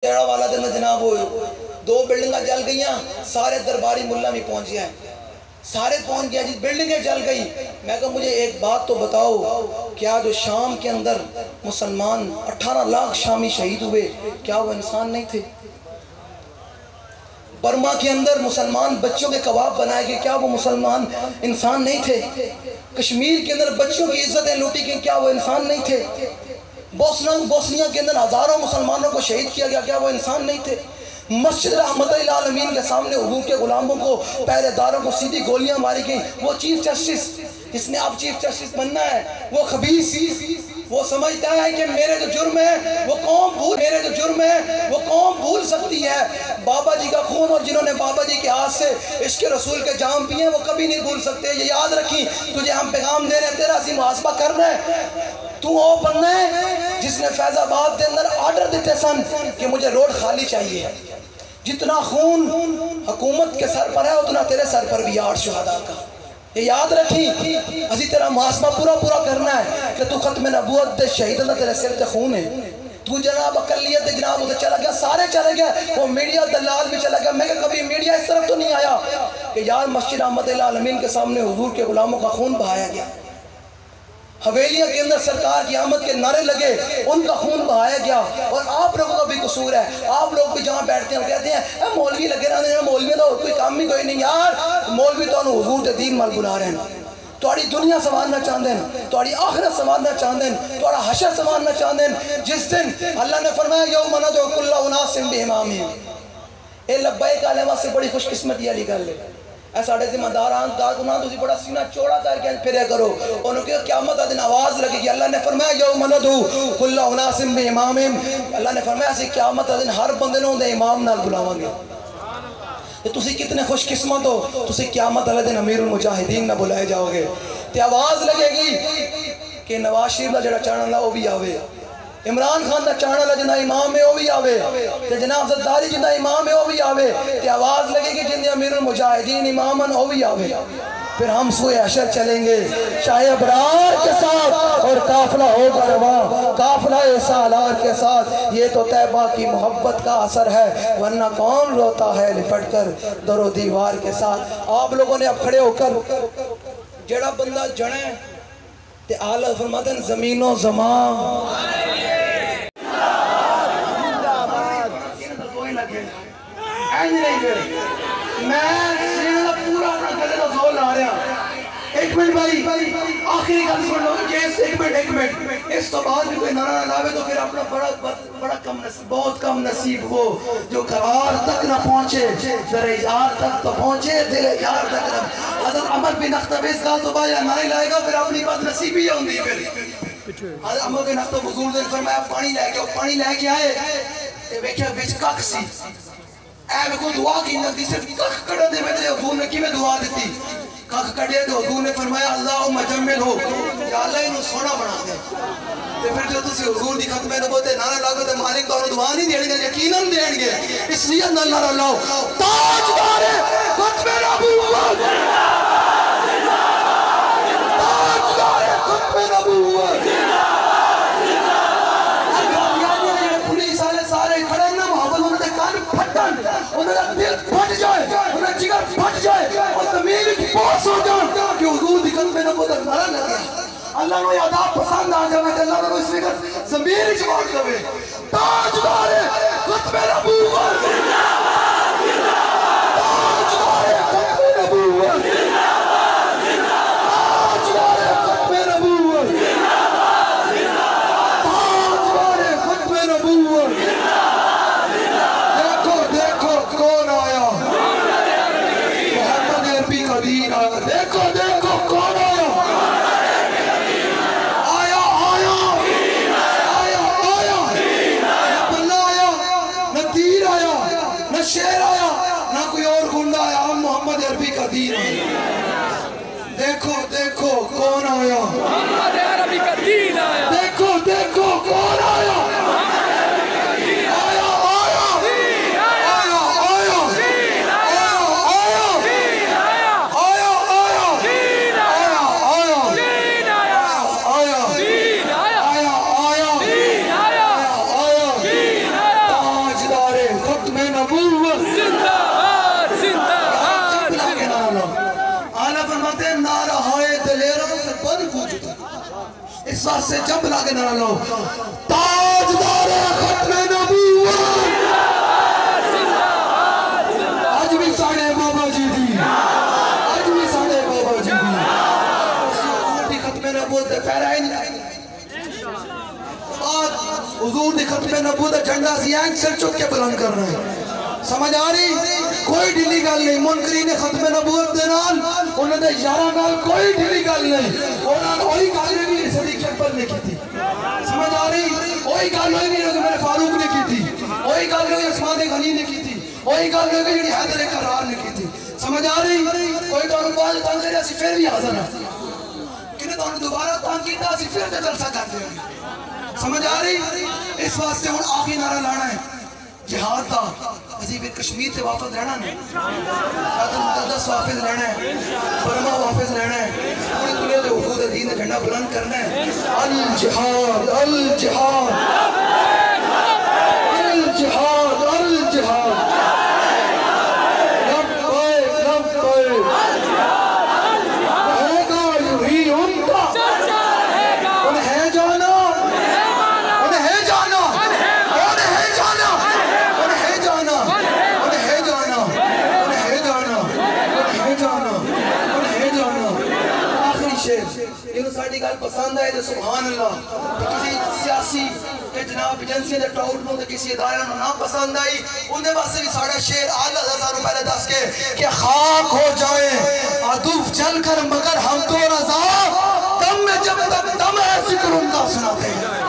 جڑا والا دن جناب وہ 2 بلڈنگاں جل گئیاں، سارے درباری ملا بھی پہنچ گیا ہے، سارے پہنچ گیا جی، بلڈنگیں جل گئی۔ میں کہا مجھے ایک بات تو بتاؤ، کیا جو شام کے اندر مسلمان 18 لاکھ شامی شہید ہوئے، کیا وہ انسان نہیں تھے؟ برما کے اندر مسلمان بچوں کے کباب بنائے گئے، کیا وہ مسلمان انسان نہیں تھے؟ کشمیر کے اندر بچوں کی عزتیں لوٹی گئیں، کیا وہ انسان نہیں تھے؟ بوسنیا کے اندر ہزاروں مسلمانوں کو شہید کیا گیا، کیا وہ انسان نہیں تھے؟ مسجد رحمت للعالمین کے سامنے حقوق کے غلاموں کو، پہرے داروں کو سیدھی گولیاں ماری گئیں۔ وہ چیف جسٹس جس نے اب چیف جسٹس بننا ہے، وہ خبیث، وہ سمجھتا ہے کہ میرے جو جرم ہے وہ قوم بھول سکتی ہے۔ بابا جی کا خون اور جنہوں نے بابا جی کے ہاتھ سے عشق رسول کے جام پیے وہ کبھی نہیں بھول سکتے۔ یہ یاد رکھیں، تجھے ہم پیغام دے رہے ہیں، تیرا سی محاسبہ کرنا ہے۔ تو وہ بننا ہے جس نے فیض آباد کے اندر آرڈر دیتے سن کہ مجھے روڈ خالی چاہیے۔ جتنا خون حکومت کے سر پر ہے اتنا تیرے سر پر بھی 8 شہداء کا۔ یہ یاد رکھیں، اسی طرح محاسبہ پورا کرنا ہے کہ تو ختم نبوت دے شہید اللہ تیرے سر تے خون ہے۔ تو جناب اقلیت دے جناب ادھر چلا گیا، سارے چلے گئے، وہ میڈیا دلال بھی چلا گیا۔ میں کہ کبھی میڈیا اس طرف تو نہیں آیا کہ یار مسجد رحمت للعالمین کے سامنے حضور کے غلاموں کا خون بہایا گیا، حویلیہ کے اندر سرکار کی آمد کے نعرے لگے، ان کا خون بہایا گیا۔ اور آپ لوگوں کا بھی قصور ہے، آپ لوگ بھی جہاں بیٹھتے ہیں کہتے ہیں اے مولوی لگے رہنے ہیں، مولوی تو کوئی کام بھی کوئی نہیں یار، مولوی تو انہوں حضور دے دین مال بلا رہے ہیں، توڑی دنیا سوارنا چاہتے ہیں، توڑی آخرت سوارنا چاہتے ہیں، توڑا حشر سوارنا چاہتے ہیں۔ جس دن اللہ نے فرمایا یوم ندعو کل اناس بامامہم، اے لبیک کلمہ سے بڑی خوش قسمتی علی کر لے، اے ساڑھے ذمہ داران کارکنان تسی بڑا سینہ چوڑا کر کے پھرے کرو۔ انہوں کہ قیامت دن آواز لگے گی، اللہ نے فرمایا یوم ندعو کل اناس بامامہم، اللہ نے فرمایا اسی قیامت دن ہر بندے نوں دے امام نال بلاواں گے۔ تسی کتنے خوش قسمت ہو، تسی قیامت والے دن امیر المجاہدین نہ بلائے جاؤ گے۔ تے آواز لگے گی کہ نواز شریف دا جڑا چاہنا اللہ وہ بھی آوے، عمران خان دا چاہنا اللہ جنہ امام ہے وہ بھی آوے، تے جناب زرداری جنہ امام ہے وہ بھی آوے، تے آواز لگے گی جنہ امیر المجاہدین امام ہیں وہ بھی آوے۔ پھر ہم سوئے حشر چلیں گے شاہ ابرار کے ساتھ، اور قافلہ ہوگا رواں قافلہ سالار کے ساتھ۔ یہ تو طیبہ کی محبت کا اثر ہے، ورنہ کون روتا ہے لپٹ کر در و دیوار کے ساتھ۔ آپ لوگوں نے اب کھڑے ہو کر جڑا بندہ جڑیں تے آلہ فرماتے ہیں زمین و زمان میں سینا پورا اپنا گلے کا زور لا رہا ہوں۔ ایک منٹ بھائی، آخری گل سن لو، ایک منٹ، اس تو بعد بھی کوئی نعرہ نہ لاوے تو پھر اپنا بڑا کم نصیب، بہت کم نصیب وہ جو قرار تک نہ پہنچے، در یار تک تو پہنچے، دل یار تک نہ۔ حضرت عمر بن اختبیس کا تو بایا نعرہ لائے گا، پھر اپنی بات نصیبی ہوں گی۔ حضرت عمر بن اختبیس حضور نے فرمایا پانی لے کے آئے، ویکھیا وچ کک سی، اے میں کوئی دعا کی نکتی، صرف کک کڑا دے میں حضور نے کی میں دعا دیتی، کک کڑے تو حضور نے فرمایا اللہم جمل ہو، یا اللہ انہوں سونا بنا دے۔ پھر جو تسی حضور دی ختمہ نبوت نعرہ لاگو تے مالک تو انہوں دعا نہیں دیں گے، یقیناً دیں گے، اس لیے نعرہ لاؤ تاجدار ختمہ نبوت، تاجدار ختمہ نبوت۔ انہوں نے دل پھٹ جائے، انہوں نے جگر پھٹ جائے، اور زمین کی پوس ہو جائے کہ حضور دی ختمہ نبوت نعرہ لگے۔ اللہ نے یاد آپ پسند آ جائے کہ اللہ نے اس وقت زمین جواب دے تاجدار ختمہ نبوت، تاجدار ختمہ نبوت، تاجدار ختمہ نبوت، تاجدار ختمہ نبوت۔ دیکھو دیکھو کون آیا، آیا آیا آیا آیا، نہ بلہ آیا، نہ تیر آیا، نہ شیر آیا، نہ کوئی اور گنڈا آیا، محمد عربی کا دین آیا۔ دیکھو دیکھو کون آیا، محمد عربی کا دین آیا، دیکھو دیکھو کون آیا، ختم نبوت زندہ باد زندہ باد آلہ فرماتے ہیں نعرہ ہائے دلیروں سے بن پوچھتا اس بات سے جب لاگے نعرہ لو تاجدار ختم نبوت آج بھی ساڑھے بابا جی دی آج بھی ساڑھے بابا جی دی ختم نبوت دے پیرا ہی نہیں حضور دی ختم نبوت دا جھنڈا سی اینک سر چک کے بلند کر رہے ہیں سمجھ آ رہی کوئی ڈھیلی گل نہیں منکرین ختم نبوت دے نال انہوں نے یارہ نال کوئی ڈھیلی گل نہیں انہوں نے وہی گل نہیں صدیق اکبر نے کی تھی سمجھ آ رہی وہی گل نہیں جو میرے فاروق نے کی تھی وہی گل نہیں عثمان غنی نے کی تھی وہی گل نہیں جو حیدر قرار نے کی تھی سمجھ آ رہی کوئی تو انہوں بعد تنگ کرے اسی پھر بھی حاضر ہیں کنہیں تو انہوں دوبارہ تنگ کیتا اسی پھر سے جلسہ کرتے ہیں سمجھ آ رہی اس واسطے ہوں آخری نعرہ لانا ہے جہاد دا عزیب کشمیر سے واپس رہنا ہے شاید مقدس واپس رہنا ہے برما واپس رہنا ہے انہیں کلے دے حقوق دین دا جھنڈا بلند کرنا ہے الجہاد الجہاد الجہاد الجہاد لبائے لبائے رہے گا یہی ان کا انہیں جانا یہ ساڑی گل پسند ہے تو سبحان اللہ کسی سیاسی کہ جناب ایجنسی دے ٹاؤٹ نو کسی ادارے نو نہ پسند آئی انہیں واسطے بھی ساڑا شیر آلہ ہزاروں پہلے دس کے کہ خاک ہو جائیں عدوف چل کر مگر ہم تو رضا دم میں جب تک دم ہے ذکر ان کا سناتے ہیں